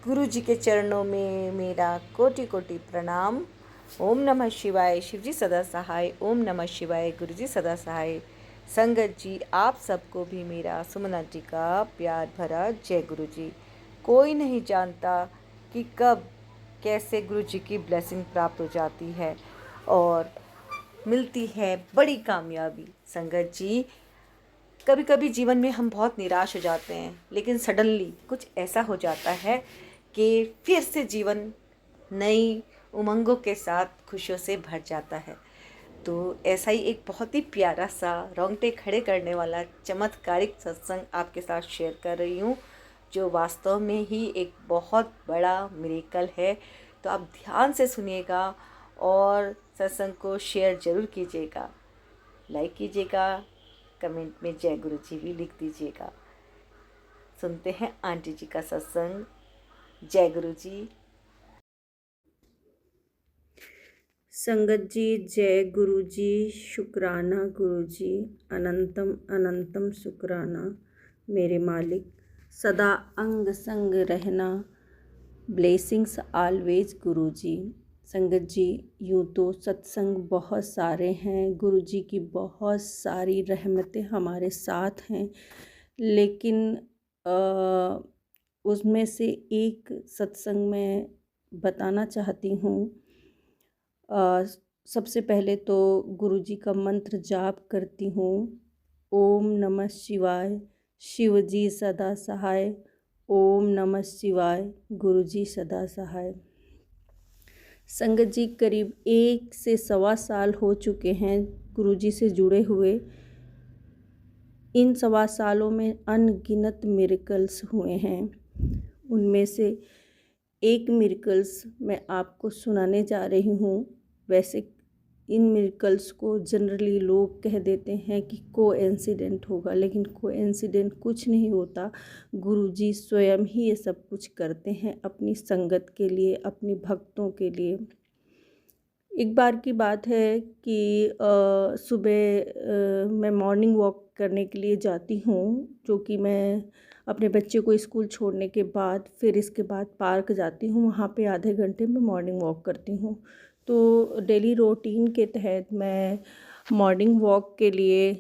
गुरु जी के चरणों में मेरा कोटि कोटि प्रणाम। ओम नमः शिवाय। शिव जी सदा सहाय। ओम नमः शिवाय। गुरु जी सदा सहाय। संगत जी, आप सबको भी मेरा सुमना जी का प्यार भरा जय गुरु जी। कोई नहीं जानता कि कब कैसे गुरु जी की ब्लेसिंग प्राप्त हो जाती है और मिलती है बड़ी कामयाबी। संगत जी, कभी कभी जीवन में हम बहुत निराश हो जाते हैं, लेकिन सडनली कुछ ऐसा हो जाता है कि फिर से जीवन नई उमंगों के साथ खुशियों से भर जाता है। तो ऐसा ही एक बहुत ही प्यारा सा रोंगटे खड़े करने वाला चमत्कारिक सत्संग आपके साथ शेयर कर रही हूँ, जो वास्तव में ही एक बहुत बड़ा मिरेकल है। तो आप ध्यान से सुनिएगा और सत्संग को शेयर ज़रूर कीजिएगा, लाइक कीजिएगा, कमेंट में जय गुरु जी भी लिख दीजिएगा। सुनते हैं आंटी जी का सत्संग। जय गुरु जी। संगत जी, जय गुरु जी। शुक्राना गुरु जी, अनंतम अनंतम शुक्राना। मेरे मालिक, सदा अंग संग रहना। ब्लेसिंग्स ऑलवेज गुरु जी। संगत जी, यूँ तो सत्संग बहुत सारे हैं, गुरु जी की बहुत सारी रहमतें हमारे साथ हैं, लेकिन उसमें से एक सत्संग मैं बताना चाहती हूँ। सबसे पहले तो गुरु जी का मंत्र जाप करती हूँ। ओम नमः शिवाय, शिव जी सदा सहाय। ओम नमः शिवाय, गुरु जी सदा सहाय। संगत जी, करीब 1 से सवा साल हो चुके हैं गुरु जी से जुड़े हुए। इन सवा सालों में अनगिनत मिरेकल्स हुए हैं। उनमें से एक मिरेकल्स मैं आपको सुनाने जा रही हूँ। वैसे इन मिरेकल्स को जनरली लोग कह देते हैं कि कोइंसिडेंट होगा, लेकिन कोइंसिडेंट कुछ नहीं होता। गुरुजी स्वयं ही ये सब कुछ करते हैं अपनी संगत के लिए, अपने भक्तों के लिए। एक बार की बात है कि सुबह मैं मॉर्निंग वॉक करने के लिए जाती हूँ, जो कि मैं अपने बच्चे को स्कूल छोड़ने के बाद फिर इसके बाद पार्क जाती हूँ। वहाँ पे आधे घंटे में मॉर्निंग वॉक करती हूँ। तो डेली रूटीन के तहत मैं मॉर्निंग वॉक के लिए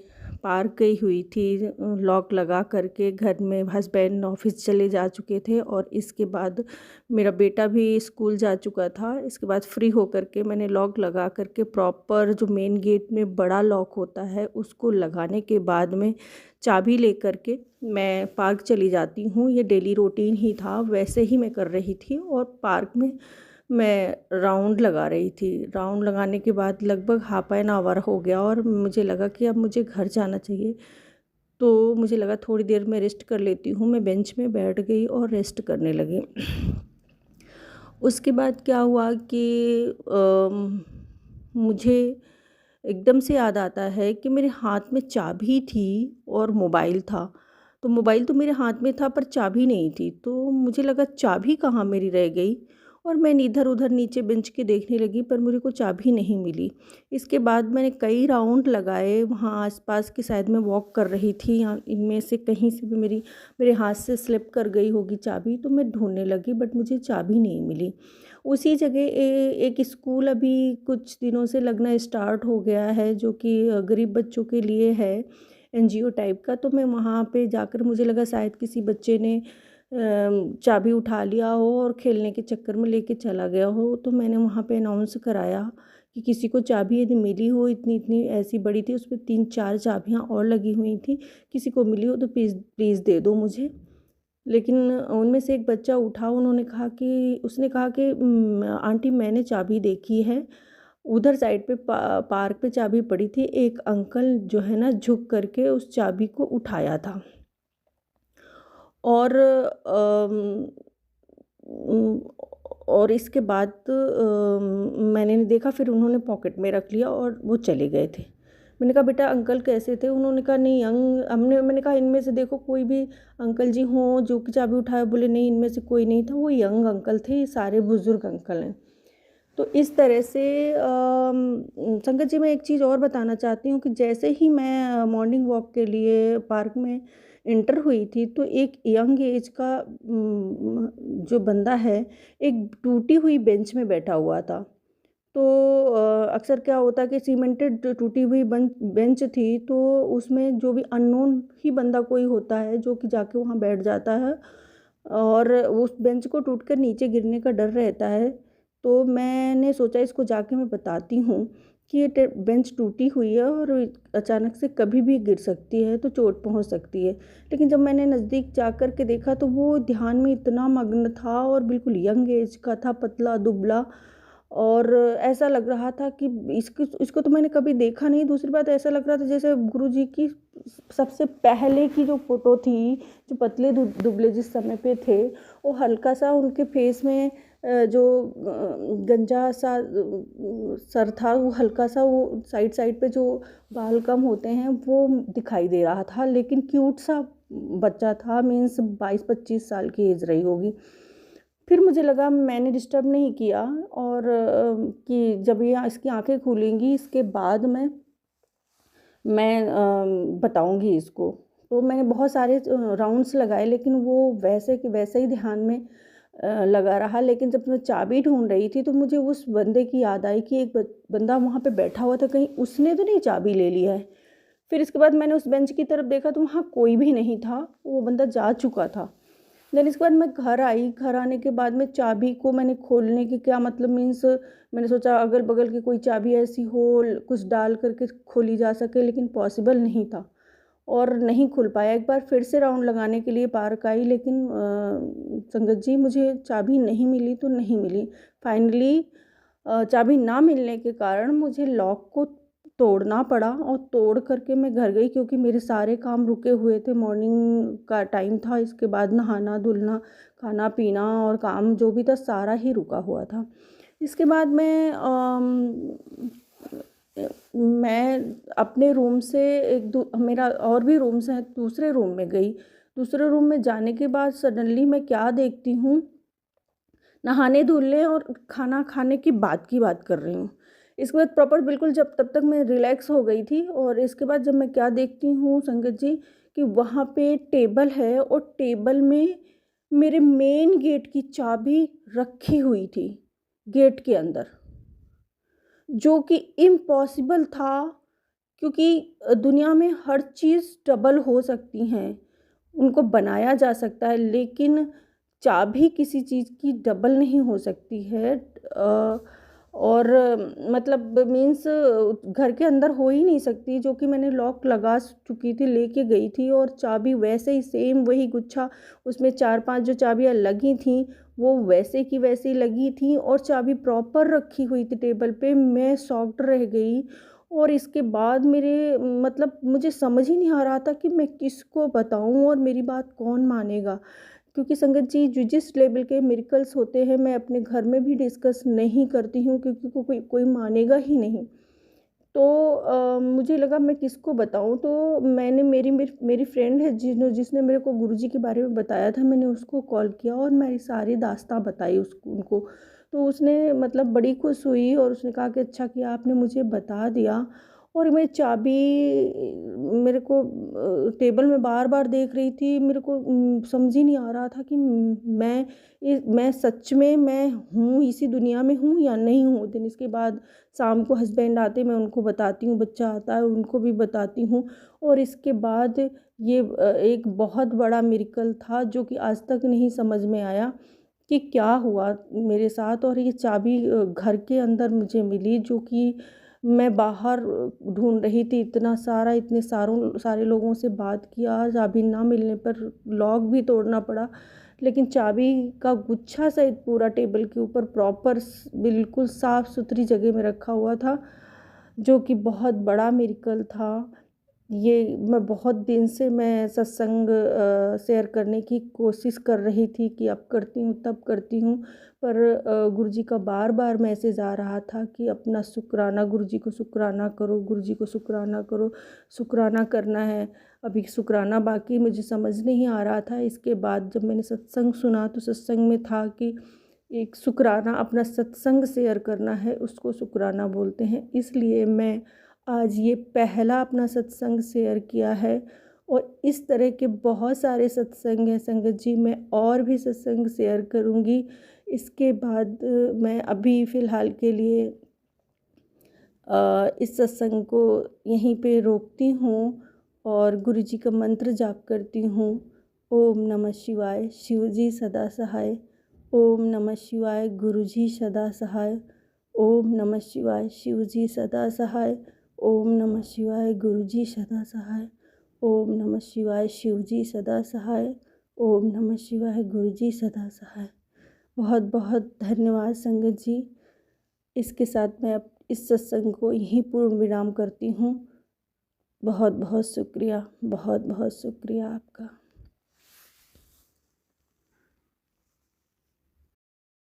पार्क गई हुई थी, लॉक लगा करके। घर में हस्बैंड ऑफिस चले जा चुके थे और इसके बाद मेरा बेटा भी स्कूल जा चुका था। इसके बाद फ्री होकर के मैंने लॉक लगा करके प्रॉपर जो मेन गेट में बड़ा लॉक होता है उसको लगाने के बाद में चाबी लेकर के मैं पार्क चली जाती हूँ। ये डेली रूटीन ही था, वैसे ही मैं कर रही थी और पार्क में मैं राउंड लगा रही थी। राउंड लगाने के बाद लगभग हाफ एन आवर हो गया और मुझे लगा कि अब मुझे घर जाना चाहिए। तो मुझे लगा थोड़ी देर में रेस्ट कर लेती हूँ। मैं बेंच में बैठ गई और रेस्ट करने लगी। उसके बाद क्या हुआ कि मुझे एकदम से याद आता है कि मेरे हाथ में चाबी थी और मोबाइल था। तो मोबाइल तो मेरे हाथ में था पर चाबी नहीं थी। तो मुझे लगा चाबी कहाँ मेरी रह गई, और मैं इधर उधर नीचे बेंच के देखने लगी पर मुझे को चाबी नहीं मिली। इसके बाद मैंने कई राउंड लगाए वहाँ आसपास की, शायद मैं वॉक कर रही थी, यहाँ इनमें से कहीं से भी मेरे हाथ से स्लिप कर गई होगी चाबी। तो मैं ढूंढने लगी बट मुझे चाबी नहीं मिली। उसी जगह एक स्कूल अभी कुछ दिनों से लगना स्टार्ट हो गया है, जो कि गरीब बच्चों के लिए है, एनजीओ टाइप का। तो मैं वहाँ पे जाकर, मुझे लगा शायद किसी बच्चे ने चाबी उठा लिया हो और खेलने के चक्कर में लेके चला गया हो। तो मैंने वहाँ पे अनाउंस कराया कि किसी को चाबी यदि मिली हो, इतनी इतनी ऐसी बड़ी थी, उस पर 3-4 चाबियाँ और लगी हुई थी, किसी को मिली हो तो प्लीज़ प्लीज़ दे दो मुझे। लेकिन उनमें से एक बच्चा उठा, उसने कहा कि आंटी मैंने चाबी देखी है, उधर साइड पे पार्क पे चाबी पड़ी थी, एक अंकल जो है ना झुक करके उस चाबी को उठाया था। और उम, और इसके बाद मैंने नहीं देखा, फिर उन्होंने पॉकेट में रख लिया और वो चले गए थे। मैंने कहा बेटा अंकल कैसे थे? उन्होंने कहा नहीं मैंने कहा इनमें से देखो कोई भी अंकल जी हों जो कि चाबी उठाए। बोले नहीं, इनमें से कोई नहीं था, वो यंग अंकल थे, ये सारे बुज़ुर्ग अंकल हैं। तो इस तरह से संगत जी, मैं एक चीज़ और बताना चाहती हूँ कि जैसे ही मैं मॉर्निंग वॉक के लिए पार्क में इंटर हुई थी तो एक यंग एज का जो बंदा है एक टूटी हुई बेंच में बैठा हुआ था। तो अक्सर क्या होता है कि सीमेंटेड टूटी हुई बेंच थी, तो उसमें जो भी अननोन ही बंदा कोई होता है जो कि जाके वहाँ बैठ जाता है और उस बेंच को टूटकर नीचे गिरने का डर रहता है। तो मैंने सोचा इसको जाके मैं बताती हूँ कि ये बेंच टूटी हुई है और अचानक से कभी भी गिर सकती है, तो चोट पहुँच सकती है। लेकिन जब मैंने नज़दीक जा कर के देखा तो वो ध्यान में इतना मग्न था और बिल्कुल यंग एज का था, पतला दुबला, और ऐसा लग रहा था कि इसको इसको तो मैंने कभी देखा नहीं। दूसरी बात, ऐसा लग रहा था जैसे गुरुजी की सबसे पहले की जो फ़ोटो थी, जो पतले दुबले जिस समय पे थे, वो हल्का सा उनके फेस में जो गंजा सा सर था, वो हल्का सा, वो साइड साइड पे जो बाल कम होते हैं वो दिखाई दे रहा था, लेकिन क्यूट सा बच्चा था, मीन्स 22-25 साल की एज रही होगी। फिर मुझे लगा मैंने डिस्टर्ब नहीं किया और कि जब ये इसकी आँखें खुलेंगी इसके बाद मैं बताऊँगी इसको। तो मैंने बहुत सारे राउंड्स लगाए, लेकिन वो वैसे के वैसे ही ध्यान में लगा रहा। लेकिन जब मैं चाबी ढूँढ रही थी तो मुझे उस बंदे की याद आई कि एक बंदा वहाँ पे बैठा हुआ था, कहीं उसने तो नहीं चाबी ले लिया है। फिर इसके बाद मैंने उस बेंच की तरफ देखा तो वहाँ कोई भी नहीं था, वो बंदा जा चुका था। देन इसके बाद मैं घर आई। घर आने के बाद में चाबी को मैंने खोलने की क्या मतलब, मीन्स मैंने सोचा अगल बगल की कोई चाबी ऐसी हो कुछ डाल करके खोली जा सके, लेकिन पॉसिबल नहीं था और नहीं खुल पाया। एक बार फिर से राउंड लगाने के लिए पार्क आई, लेकिन संगत जी मुझे चाबी नहीं मिली तो नहीं मिली। फाइनली चाबी ना मिलने के कारण मुझे लॉक को तोड़ना पड़ा और तोड़ करके मैं घर गई, क्योंकि मेरे सारे काम रुके हुए थे। मॉर्निंग का टाइम था, इसके बाद नहाना धुलना, खाना पीना और काम जो भी था सारा ही रुका हुआ था। इसके बाद मैं अपने रूम से मेरा और भी रूम्स हैं, दूसरे रूम में गई। दूसरे रूम में जाने के बाद सडनली मैं क्या देखती हूँ, नहाने धुलने और खाना खाने की बात कर रही हूँ। इसके बाद प्रॉपर बिल्कुल, जब तब तक मैं रिलैक्स हो गई थी, और इसके बाद जब मैं क्या देखती हूँ संगत जी, कि वहाँ पे टेबल है और टेबल में मेरे मेन गेट की चाबी रखी हुई थी, गेट के अंदर, जो कि इम्पॉसिबल था, क्योंकि दुनिया में हर चीज़ डबल हो सकती हैं, उनको बनाया जा सकता है, लेकिन चाबी किसी चीज़ की डबल नहीं हो सकती है। और मतलब मीन्स घर के अंदर हो ही नहीं सकती, जो कि मैंने लॉक लगा चुकी थी, लेके गई थी, और चाबी वैसे ही सेम वही गुच्छा, उसमें 4-5 जो चाबियाँ लगी थी वो वैसे की वैसी लगी थी, और चाबी प्रॉपर रखी हुई थी टेबल पे। मैं शॉक्ड रह गई। और इसके बाद मेरे मतलब मुझे समझ ही नहीं आ रहा था कि मैं किसको बताऊं और मेरी बात कौन मानेगा, क्योंकि संगत जी जो जिस लेवल के मिरेकल्स होते हैं मैं अपने घर में भी डिस्कस नहीं करती हूँ, क्योंकि कोई मानेगा ही नहीं। तो मुझे लगा मैं किसको बताऊँ, तो मैंने मेरी फ्रेंड है जिसने मेरे को गुरुजी के बारे में बताया था, मैंने उसको कॉल किया और मेरी सारी दास्तां बताई उनको। तो उसने मतलब बड़ी खुश हुई और उसने कहा कि अच्छा किया आपने मुझे बता दिया। और मैं चाबी मेरे को टेबल में बार बार देख रही थी, मेरे को समझ ही नहीं आ रहा था कि मैं सच में मैं हूँ, इसी दुनिया में हूँ या नहीं हूँ। दिन इसके बाद शाम को हस्बैंड आते, मैं उनको बताती हूँ, बच्चा आता है उनको भी बताती हूँ। और इसके बाद ये एक बहुत बड़ा मिरेकल था जो कि आज तक नहीं समझ में आया कि क्या हुआ मेरे साथ। और ये चाबी घर के अंदर मुझे मिली, जो कि मैं बाहर ढूंढ रही थी, इतने सारे लोगों से बात किया, चाबी ना मिलने पर लॉक भी तोड़ना पड़ा, लेकिन चाबी का गुच्छा सहित पूरा टेबल के ऊपर प्रॉपर बिल्कुल साफ़ सुथरी जगह में रखा हुआ था, जो कि बहुत बड़ा मिरेकल था। ये मैं बहुत दिन से मैं सत्संग शेयर करने की कोशिश कर रही थी कि अब करती हूँ तब करती हूँ, पर गुरुजी का बार बार मैसेज आ रहा था कि अपना शुक्राना, गुरुजी को शुक्राना करो, गुरुजी को शुक्राना करो, शुक्राना करना है। अभी शुक्राना बाकी मुझे समझ नहीं आ रहा था। इसके बाद जब मैंने सत्संग सुना तो सत्संग में था कि एक शुक्राना, अपना सत्संग शेयर करना है, उसको शुक्राना बोलते हैं। इसलिए मैं आज ये पहला अपना सत्संग शेयर किया है और इस तरह के बहुत सारे सत्संग हैं संगत जी। मैं और भी सत्संग शेयर करूँगी। इसके बाद मैं अभी फ़िलहाल के लिए इस सत्संग को यहीं पे रोकती हूँ और गुरु जी का मंत्र जाप करती हूँ। ओम नमः शिवाय, शिव जी सदा सहाय। ओम नमः शिवाय, गुरु जी सदा सहाय। ओम नमः शिवाय, शिव जी सदा सहाय। ओम नमः शिवाय, गुरु जी सदा सहाय। ओम नमः शिवाय, शिव जी सदा सहाय। ओम नमः शिवाय, गुरु जी सदा सहाय। बहुत बहुत धन्यवाद संगत जी। इसके साथ मैं अब इस सत्संग को यहीं पूर्ण विराम करती हूँ। बहुत बहुत शुक्रिया, बहुत बहुत शुक्रिया आपका।